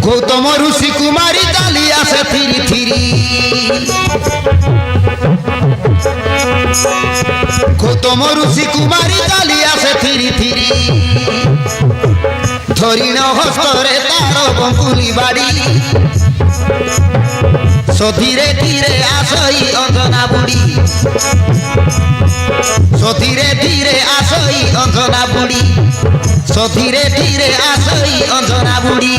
गौतम ऋषि कुमारी चाली आसे three three Gautam ऋषि कुमारी चाली आसे थिरी थिरी धरिण हस्तरे तार बंकुली बाड़ी सधीरे धीरे आसई अंजना बुड़ी सधीरे धीरे आसई अंजना बुड़ी सधीरे धीरे आसई अंजना बुड़ी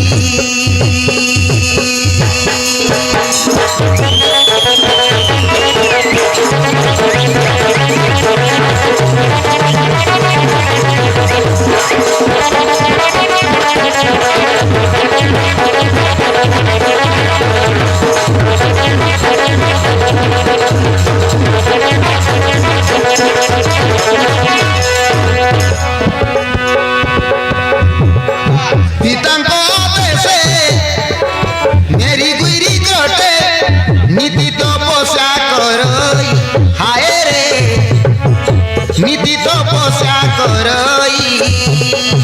नीति तपस्या करई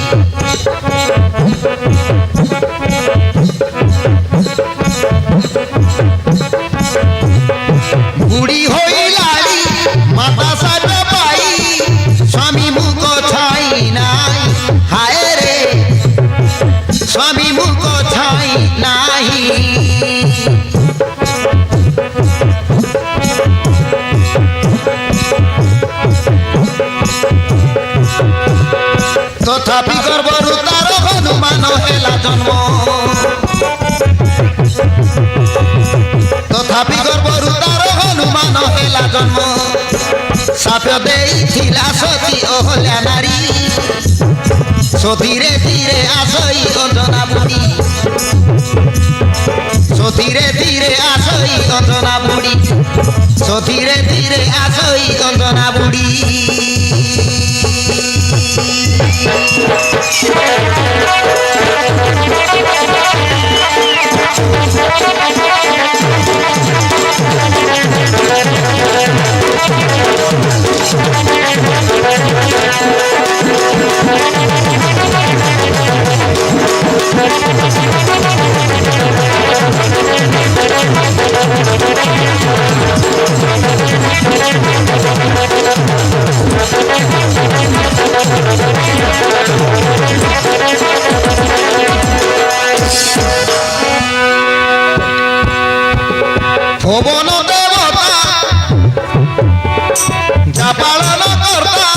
बुढ़ी होई लाड़ी माता साथ पाई स्वामी मुख छाई नाई हाय रे स्वामी मुख छाई नाही तथापि गर्भरु तार हनुमान हेला जन्म तथापि गर्भरु तार हनुमान हेला जन्म साप देइथिला सती अहल्या नारी सधीरे धीरे आसई अंजना बुड़ी सधीरे धीरे आसई अंजना बुड़ी सधीरे धीरे आसई अंजना बुड़ी भवन देवता जापालन करता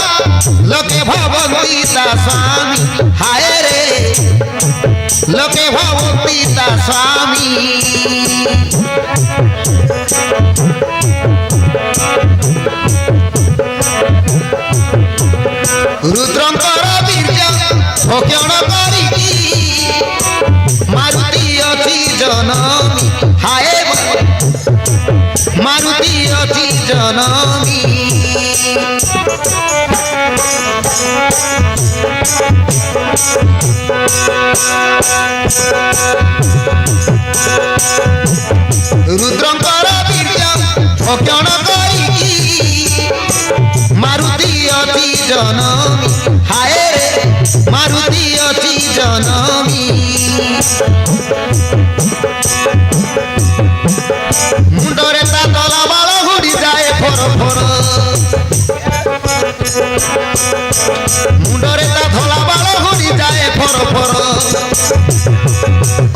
लोके भावती ता स्वामी हाय रे लोके भावती ता स्वामी रुद्रंकर वीर्य भक्षण करिकी मारुति अति जनमी हाय मारुति अति जनमी रुद्रंकर वीर्य भक्षण करिकी मारुति अति जनमी हाय रे मारुति अति जनमी मुंडरे ता तला बाल हुड़ी जाए फर फर मुंडरे ता धला बाल हुड़ी जाए फर फर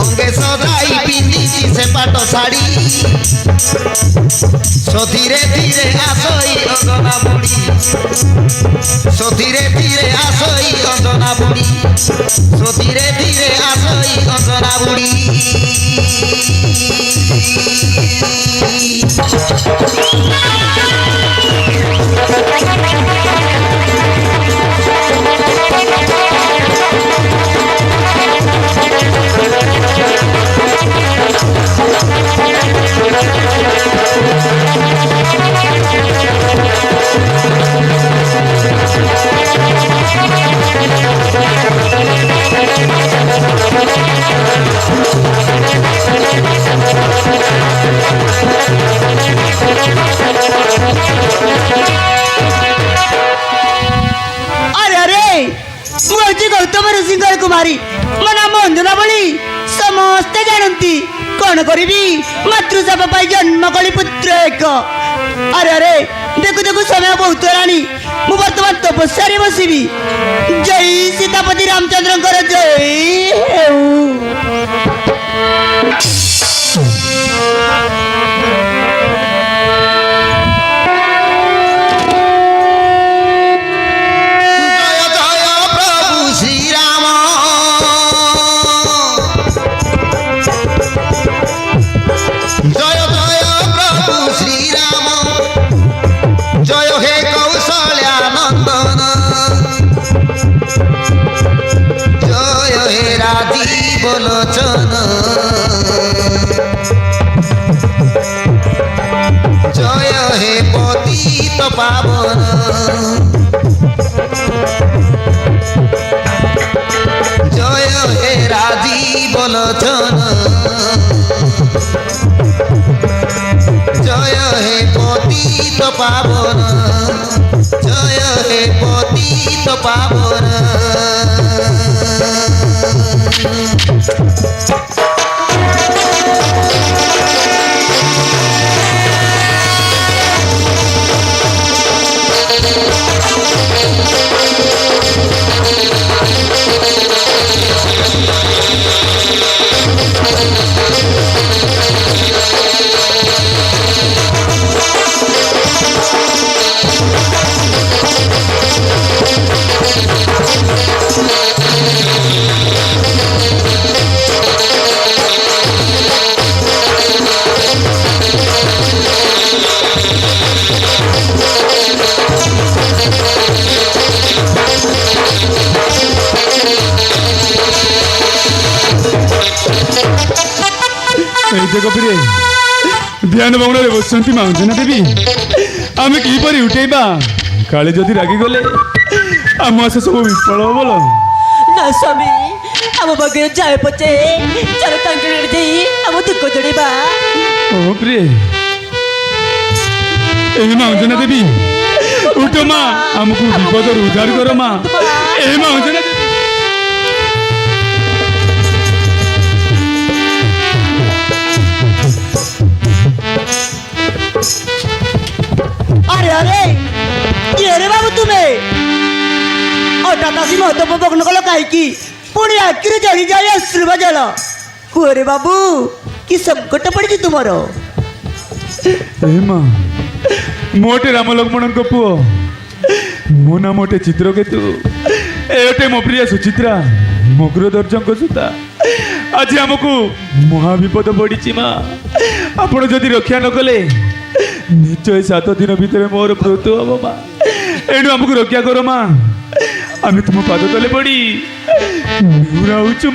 अंगे सजाई पिंदी से पाट साड़ी सधीरे धीरे आसई अंजना बुड़ी सधीरे धीरे आसई अंजना बुड़ी सधीरे धीरे आसई अंजना बुड़ी गौतम ऋषिंकर कुमारी मो नाम अंजना बली समस्ते जानती कौन करी मातृशाप पाई जन्म कली पुत्र एक। अरे अरे देखु देखु समय बहुत राणी मु वर्तमान तपस्या बसबी। जय सीतापति रामचंद्र जय। जय हे पतित पावन जय हे राजीव लोचन जय हे पतित पावन जय हे पतित पावन। ध्यान भवନରେ ବସିଛନ୍ତି ମା ଅଞ୍ଜନା ଦେବୀ। ଆମେ କିପରି ଉଠେଇବା? କାଳେ ଯଦି ରାଗିଗଲେ ଆମ ଆଶା ସବୁ ବିଫଳ ହବ। ନା ସ୍ୱାମୀ ଆମ ପାଖରେ ଯାଏ ପଛେ ଚାଲ ତାଙ୍କ ଦେଇ ଆମ ଦୁଃଖ ଜଣେଇବା। ଓ ପ୍ରିୟ ଏ ମା ଅଞ୍ଜନା ଦେବୀ ଉଠ ମା, ଆମକୁ ବିପଦରୁ ଉଦ୍ଧାର କର ମା। ଏ ମା ଅଞ୍ଜନା ଦେବୀ। अरे अरे ये रे बाबू तुम्हें हठात आसी महत्व पग्न कल कहीं पुणी आखिर जड़ी जाए अश्रुभ जल कुह रे बाबू कि संकट पड़ी तुमर? माँ मोटे राम लक्ष्मण को पुओ मो ना मोटे चित्रकेतु एटे मो प्रिया सुचित्रा मग्रदर्जन सुता आज आमको महाविपद पड़ी माँ। आपण जदि रक्षा न कले निश्चय 7 दिन भितर मोर मृत्यु हम माँ। एणु आमको रक्षा कर माँ, आम तुम पाद तले पड़ी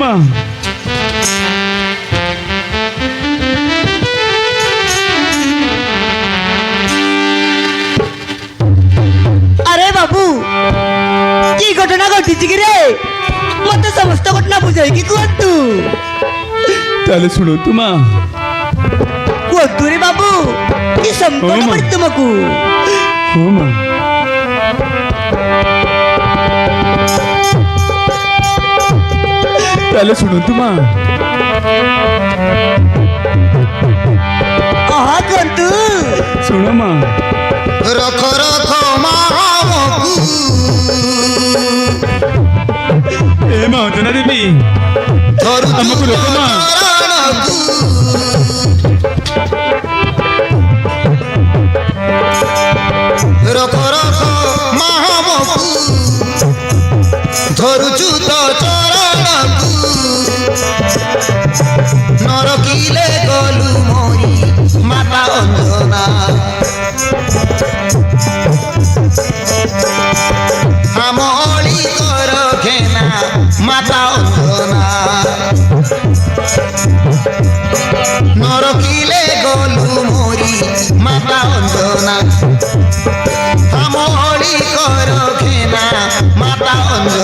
माँ। अरे बाबू की घटना घटी कि रे मत समस्त घटना बुझाई कि कहतु ताले शुणु माँ। कहतु रे बाबू कि संकट पड़ी तुमको? हाँ माँ ताले शुणु माँ। हाँ कहतु शुण माँ। रख रख ए माँ अंजना देवी हमको रोको माँ। रख रख महामकु धरुचु तो चरणकु नरकिले गलु मोरी माता अंजना हमली कर घेना माता अंजना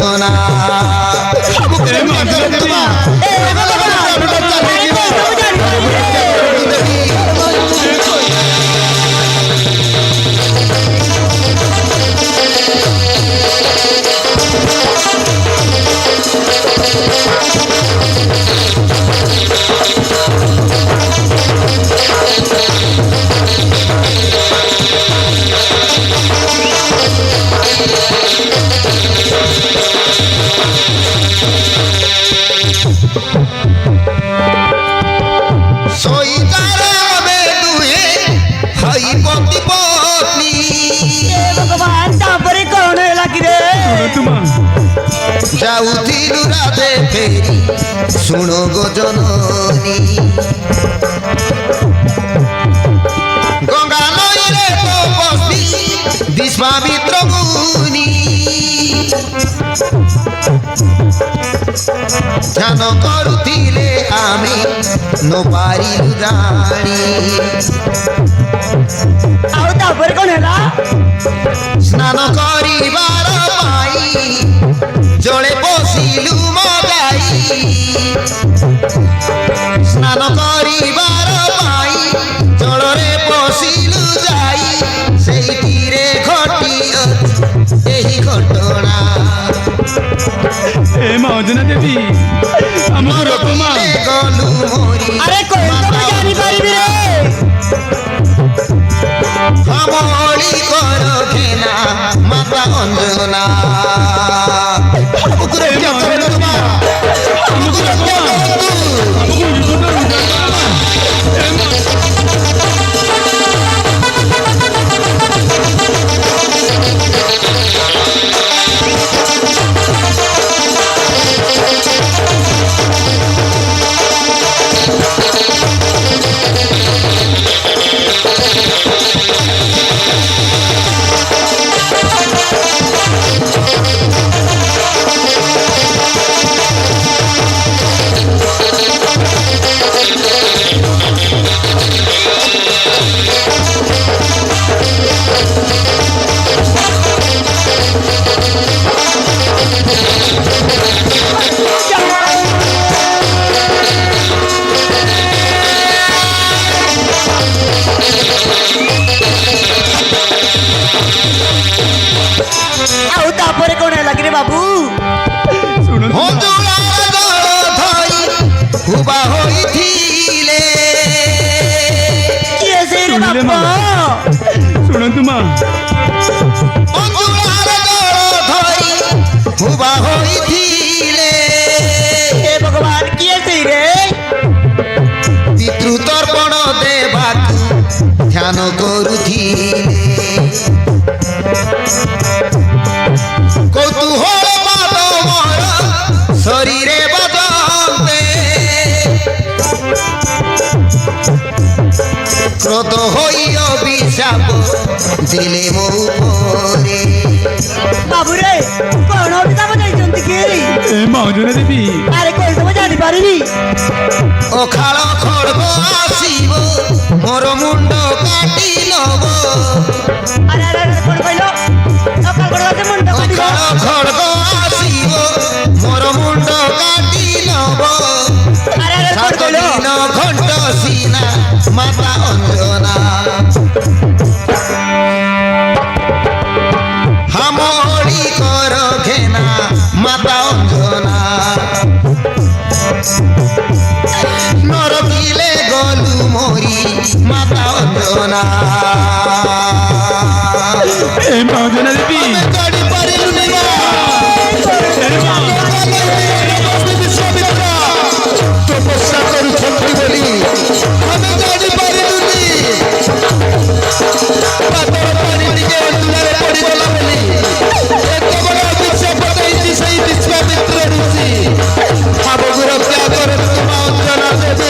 ଅଞ୍ଜନା ଏ ମଞ୍ଜୁଳା ଦେବୀ ଏ ଭଗବାନ ସବୁ ଜାଣିପାରିବେ। ଶୋଇବାରେ ଆମେ ଦୁହେଁ ହଇ ପତି ପତ୍ନୀ ଏ ଭଗବାନ ତାପରେ କଣ ହେଲା କି ରେ? ଶୁଣନ୍ତୁ ମା ଯାଉଥିଲୁ ରାଧେ ଫେରି ଶୁଣ ଗୋ ଜନନୀ ଗଙ୍ଗା ନଈରେ ତପସ୍ୱୀ ବିଶ୍ୱାମିତ୍ର ମୁନି ଧ୍ୟାନ କରୁଥିଲେ ଆମେ ନ ପାରିଲୁ ଜାଣି ଆଉ ତାପରେ କଣ ହେଲା? ସ୍ନାନ କରିବାର ପାଇଁ ଜଳେ ବସିଲୁ ମଗାଇ ସ୍ନାନ କରିବାର ପାଇଁ ଜଳରେ ବସିଲୁ ଯାଇ ସେଇଥିରେ ଘଟିଅଛି ଏହି ଘଟଣା ଏ ମା ଅଞ୍ଜନା ଦେବୀ ଆମକୁ ରଖ ମା ଗଲୁ ମୋରି ଆରେ କହିଲେ ତ ମୁଁ ଜାଣିପାରିବି ରେ। আমলি কর ঘেনা মাতা অঞ্জনা ଏ ମା ଅଞ୍ଜନା ଦେବୀ ଆମକୁ ରଖ ମା ଆମକୁ ବିପଦ ଏ ମା ଆଉ ତାପରେ କଣ ହେଲା କି ରେ ବାବୁ? ଶୁଣନ୍ତୁ ମା অঞ্জনার দল ধরি উবা হইছিলে କିଏ ସେଇ ରେ ଶୁଣିଲେ ବାପ? ମା ଶୁଣନ୍ତୁ ମା অঞ্জনার দল ধরি উবা হইছিলে ଏ ଭଗବାନ କିଏ ସେଇ ରେ? ପିତୃତର୍ପଣ ଦେବାକୁ ଧ୍ୟାନ କରୁଥିଲେ কৌতূহল মাধবর শরীরে বাজন্তে ক্রোধ হই অভিশাপ দিলে মো উপরে ବାବୁ ରେ କଣ ଅଭିଶାପ ଦେଇଛନ୍ତି କି? ଏ ମା ଅଞ୍ଜନା ଦେବୀ ଆରେ କହିଲେ ତ ମୁଁ ଜାଣିପାରିବି। অখাଳ খড়গ আসিব মোর মুন্ড কাটি নব আরে আরে আরে কଣ କହିଲ? ସକାଳ କଣ আছে ମୁଣ୍ଡ କାଟିବ? অখাଳ খড়গ আসিব মোর মুন্ড কাটি নব আরে আরে কଣ କହିଲ? সাতদিন ঘণ্ট সিনা মাতা অঞ্জনা হামড়ি কর ঘেনা মাতা অঞ্জনা নরকিলে গলু মরি মাতা অঞ্জনা ଏ ମା ଅଞ୍ଜନା ଦେବୀ ଚଢି ପାରିଲୁନି ମା ଏ ମା ବିଶ୍ୱାମିତ୍ର ତପସ୍ୟା କରୁଛନ୍ତି ବୋଲି ଆମେ ଜାଣିପାରିଲୁନି ପାତର ପାଣି ଟିକେ ଅଞ୍ଜନାରେ ପଡ଼ିଗଲା ବୋଲି ଏତେ ବଡ଼ ଅଭିଶାପ ଦେଇଛି ସେଇ ବିଶ୍ୱାମିତ୍ର ଋଷି ଆମକୁ ରକ୍ଷା କରନ୍ତୁ ମା ଅଞ୍ଜନା ଦେବୀ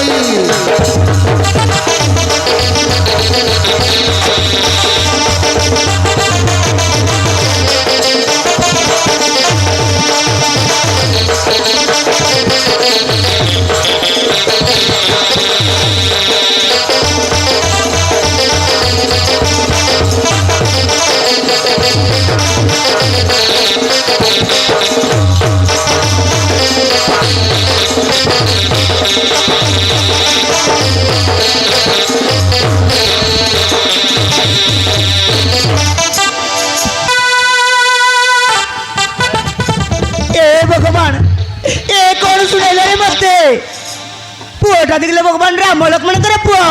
ଝିଅଟା ଦେଖିଲେ ଭଗବାନ ରାମ ଲକ୍ଷ୍ମଣଙ୍କର ପୁଅ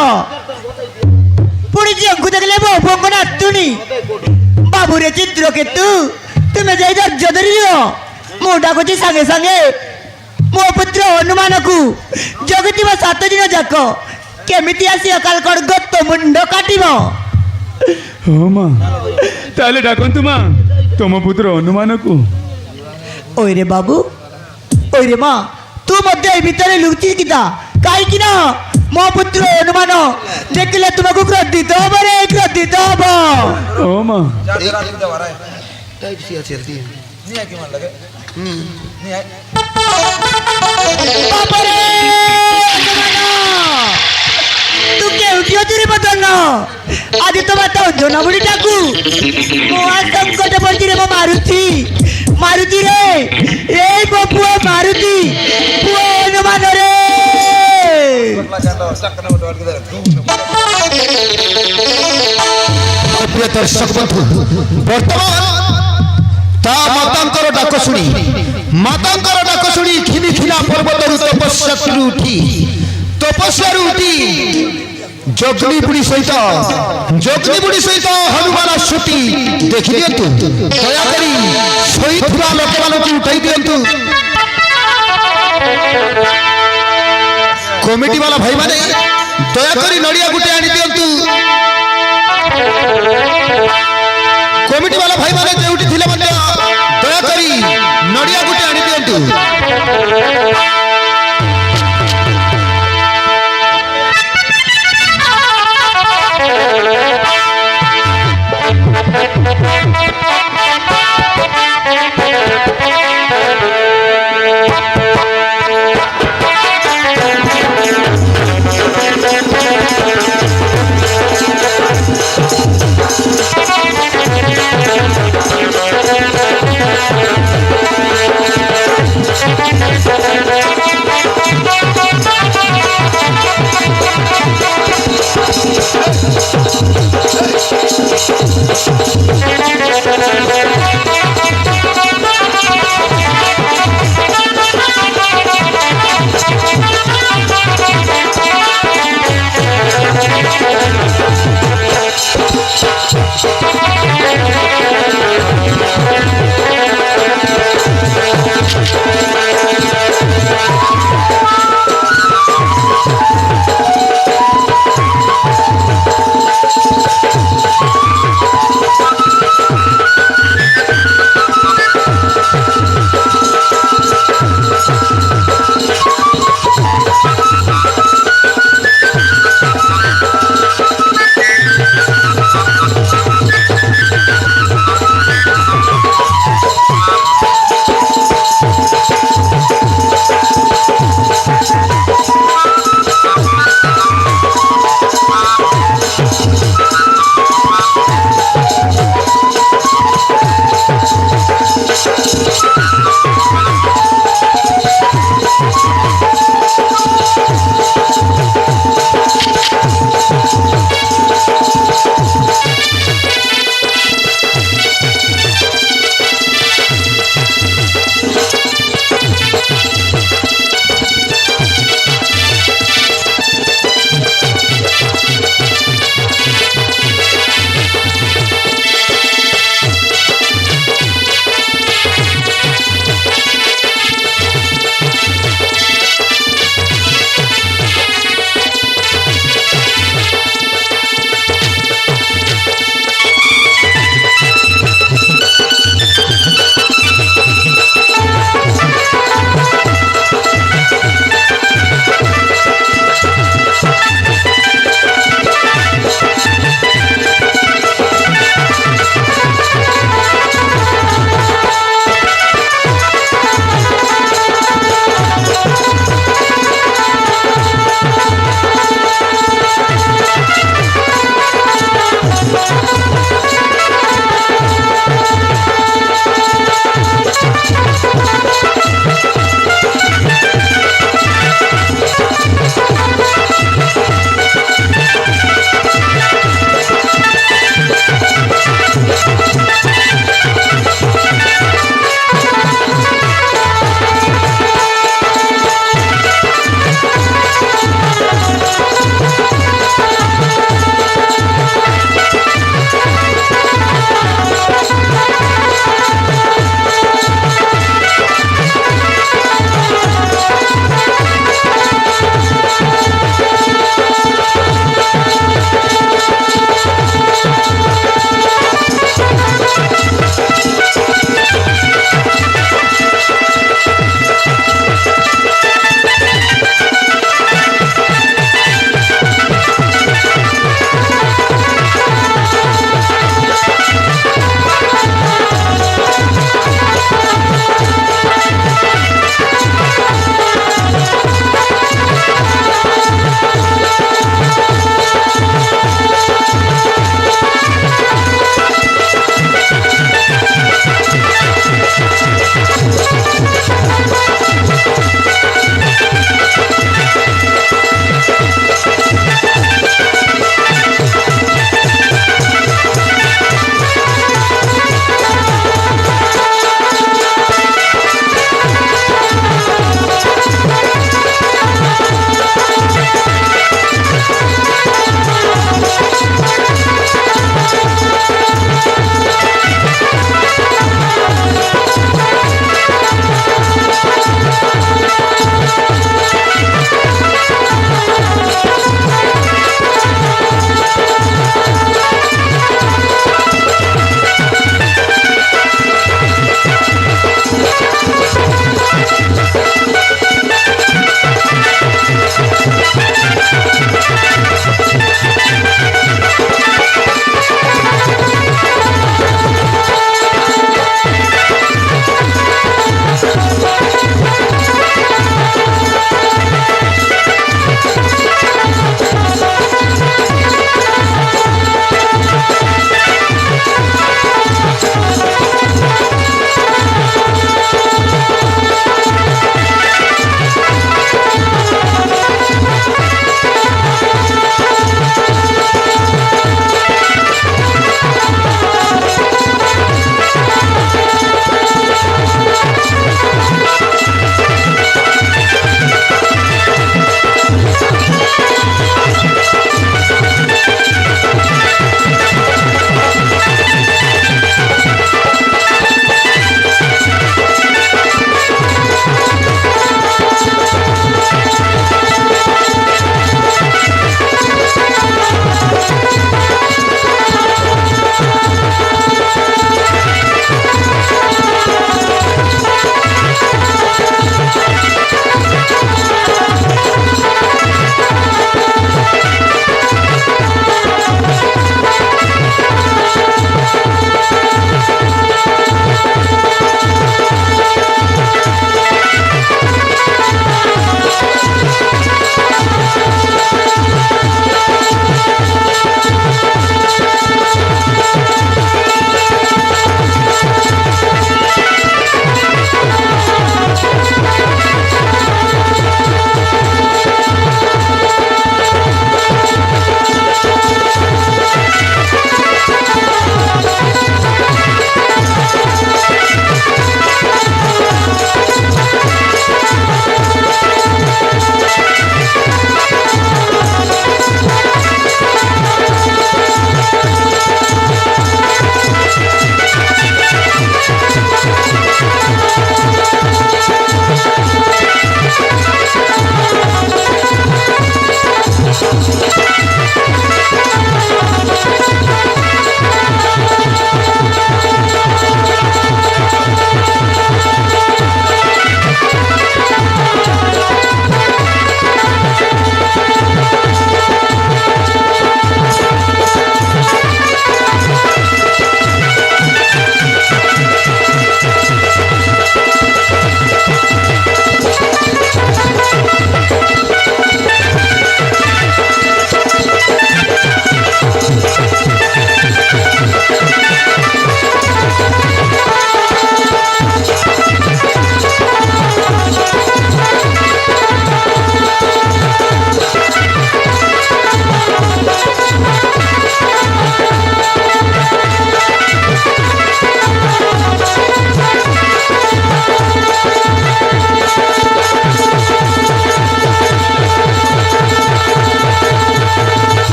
ପୁଣି ଝିଅଙ୍କୁ ଦେଖିଲେ ମୋ ପୁଅଙ୍କ ନାତୁଣୀ ବାବୁରେ ଚିତ୍ରକେତୁ ତୁମେ ଯାଇ ଧୈର୍ଯ୍ୟ ଧରିବ ମୁଁ ଡାକୁଛି ସାଙ୍ଗେ ସାଙ୍ଗେ ମୋ ପୁତ୍ର ହନୁମାନଙ୍କୁ ଜଗିଥିବା 7 ଦିନ ଯାକ କେମିତି ଆସି ଅକାଳ ଖଡ୍ଗ ତୋ ମୁଣ୍ଡ କାଟିବ। ହଁ ମା ତାହେଲେ ଡାକନ୍ତୁ ମା ତମ ପୁତ୍ର ହନୁମାନଙ୍କୁ। ଓଇରେ ବାବୁ ଓଇରେ ମା ତୁ ମଧ୍ୟ ଏ ଭିତରେ ଲୁଚି କିତା କାହିଁକି ନା ମୋ ପୁତ୍ର ହନୁମାନ ଦେଖିଲେ ତୁମକୁ କ୍ରୋଧିତ ହବ ରେ କ୍ରୋଧିତ ହବ। ହଁ ମା ବାପରେ ହନୁମାନ ତୁ କେଉଁଠି ଅଛୁ ରେ ମଦନ ଆଜି ତ ମାତା ଅଞ୍ଜନା ବୁଢ଼ୀଟାକୁ ମୋ ସଂକଟ ପଡ଼ିଛି ରେ ମୋ ମାରୁତି ମାରୁତି ରେ ଏ ମୋ ପୁଅ ମାରୁତି ପୁଅ ହନୁମାନ ରେ ପ୍ରିୟ ଦର୍ଶକ ବନ୍ଧୁ ବର୍ତ୍ତମାନ ତା ମାତାଙ୍କର ଡାକ ଶୁଣି ଖିଲି ଖିଲା ପର୍ବତରୁ ତପସ୍ୟାରୁ ଉଠି ଯୋଗିନୀ ବୁଢ଼ୀ ସହିତ ହନୁମାନ ଆସୁଛି ଦେଖି ଦିଅନ୍ତୁ ଦୟାକରି ଶୋଇଥିବା ଲୋକମାନଙ୍କୁ ଉଠାଇ ଦିଅନ୍ତୁ। କମିଟି ବାଲା ଭାଇମାନେ ଦୟାକରି ନଡ଼ିଆ ଗୋଟେ ଆଣି ଦିଅନ୍ତୁ। କମିଟି ବାଲା ଭାଇମାନେ ଯେଉଁଠି ଥିଲେ ମଧ୍ୟ ଦୟାକରି ନଡ଼ିଆ ଗୋଟେ ଆଣି ଦିଅନ୍ତୁ।